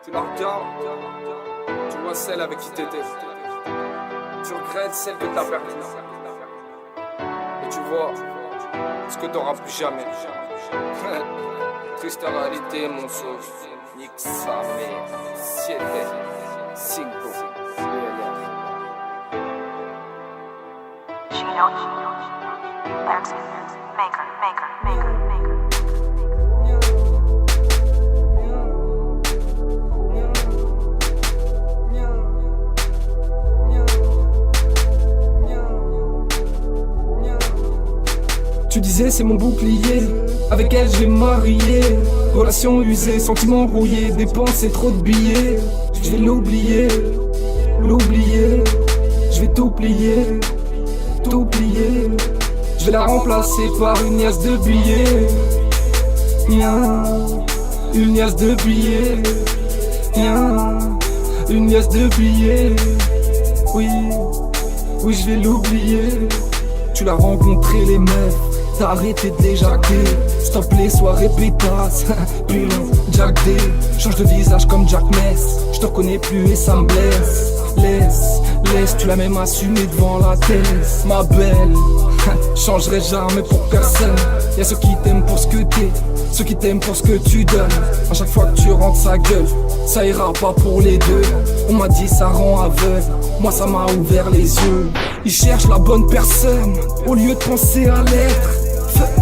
Tu la regardes, tu vois celle avec qui t'étais. Tu regrettes celle que t'as perdue. Et tu vois ce que t'auras plus jamais. Triste réalité, mon sauce. Nique sa mère. 7, 5, Chino, Paxi, Maker. Tu disais c'est mon bouclier, avec elle je vais me marier. Relation usée, sentiments rouillés, dépenser trop de billets. Je vais l'oublier, je vais tout plier. Je vais la remplacer par une liasse de billets. Une liasse de billets. Une liasse de billets. Oui, je vais l'oublier. Tu l'as rencontré les meufs, t'as arrêté de les jacter. Stop les soirées pétasses, plus long, Jack D. Change de visage comme Jack Mess. Je te reconnais plus et ça me blesse. Laisse, tu l'as même assumé devant la thèse. Ma belle, changerai jamais pour personne. Y'a ceux qui t'aiment pour ce que t'es, ceux qui t'aiment pour ce que tu donnes. À chaque fois que tu rentres sa gueule, ça ira pas pour les deux. On m'a dit ça rend aveugle, moi ça m'a ouvert les yeux. Ils cherchent la bonne personne, au lieu de penser à l'être.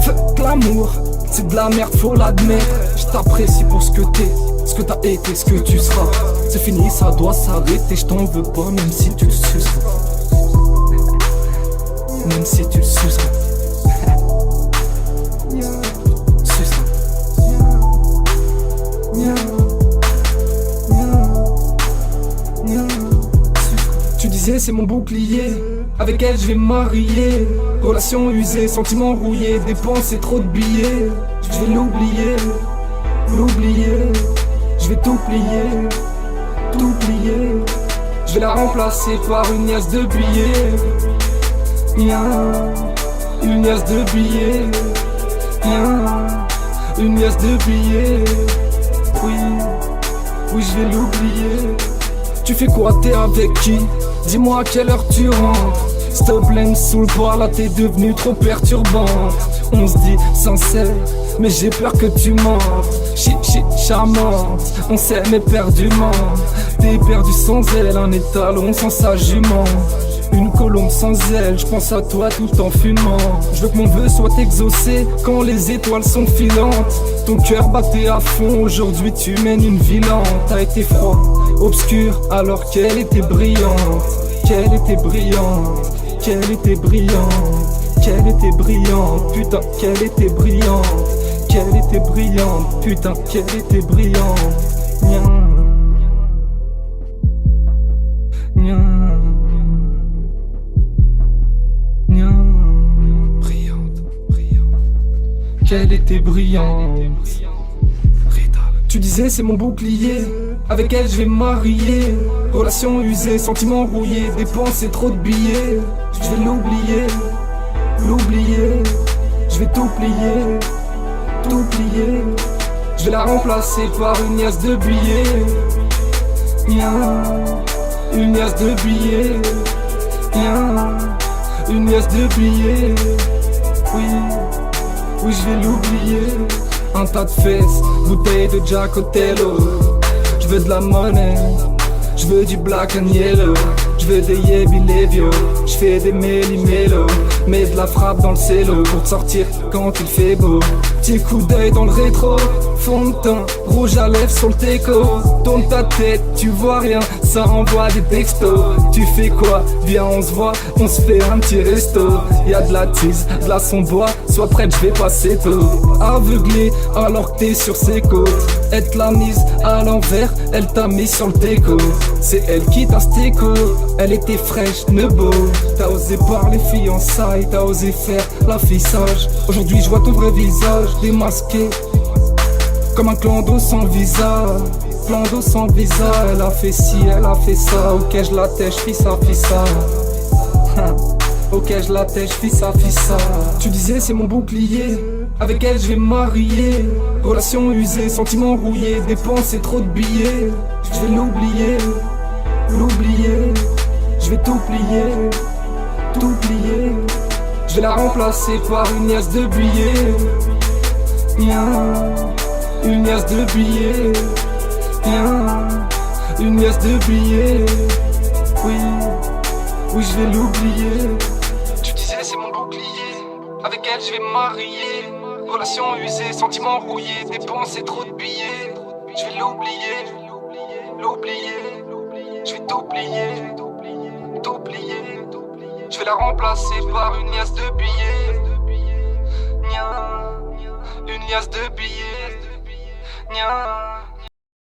Fuck l'amour, c'est de la merde, faut l'admettre. Je t'apprécie pour ce que t'es, ce que t'as été, ce que tu seras. C'est fini, ça doit s'arrêter, je t'en veux pas, même si tu le suceras. Même si tu le suceras. Tu disais c'est mon bouclier, avec elle je vais me marier. Relation usée, sentiments rouillés, dépenser trop de billets. Je vais l'oublier, je vais tout plier. Je vais la remplacer par une liasse de billets. Une liasse de billets. Une liasse de billets. Oui, je vais l'oublier. Tu fais quoi, t'es avec qui? Dis-moi à quelle heure tu rentres. S'il te plaît, me saoule pas, là t'es devenue trop perturbante. On se dit sincère, mais j'ai peur que tu mentes. Charmante, on s'aime éperdument. T'es perdu sans elle, un étalon sans sa jument. Une colombe sans aile, je pense à toi tout en fumant. Je veux que mon vœu soit exaucé quand les étoiles sont filantes. Ton cœur battait à fond, aujourd'hui tu mènes une vie lente. T'as été froid, obscur, alors qu'elle était brillante. Qu'elle était brillante, qu'elle était brillante, qu'elle était brillante, putain, qu'elle était brillante, qu'elle était brillante, putain, qu'elle était brillante. Qu'elle était brillante. Tu disais c'est mon bouclier, avec elle je vais me marier. Relation usée, sentiments rouillés, dépenser trop de billets. Je vais l'oublier, je vais tout plier. Je vais la remplacer par une liasse de billets. Une liasse de billets. Une liasse de billets. Oui, je vais l'oublier. Un tas de fesses, bouteille de Jack Otello. Je veux de la monnaie, je veux du black and yellow. Je veux des Yebi Levio, je fais des méli-mélo. Mets de la frappe dans le cello pour te sortir quand il fait beau. Petit coup d'œil dans le rétro, fond de teint, rouge à lèvres sur le teco. Tourne ta tête, tu vois rien, ça envoie des textos. Tu fais quoi? Viens on se voit, on se fait un petit resto. Y'a de la tease, de la son bois, sois prête je vais passer tôt. Aveuglé alors que t'es sur ses côtes. Elle te l'a mise à l'envers, elle t'a mis sur le déco. C'est elle qui t'a stéco, elle était fraîche, nebo. T'as osé parler fiançailles, t'as osé faire l'affichage. Aujourd'hui je vois ton vrai visage démasqué, comme un clando sans visa. Clando sans visa, elle a fait ci, elle a fait ça. Ok je la tèche, fils ça. Ok je la tèche, fils ça. Tu disais c'est mon bouclier, avec elle je vais me marier. Relation usée, sentiments rouillés, dépenser trop de billets. Je vais l'oublier, l'oublier. Je vais tout plier, tout plier. Je vais la remplacer par une liasse de billets. Une liasse de billets. Une liasse de billets. Oui, oui je vais l'oublier. Tu disais c'est mon bouclier, avec elle je vais me marier. Relation usée, sentiments rouillés, dépenser trop de billets. Je vais l'oublier, l'oublier. Je vais tout plier, tout plier. Je vais la remplacer par une liasse de billets. Une liasse de billets.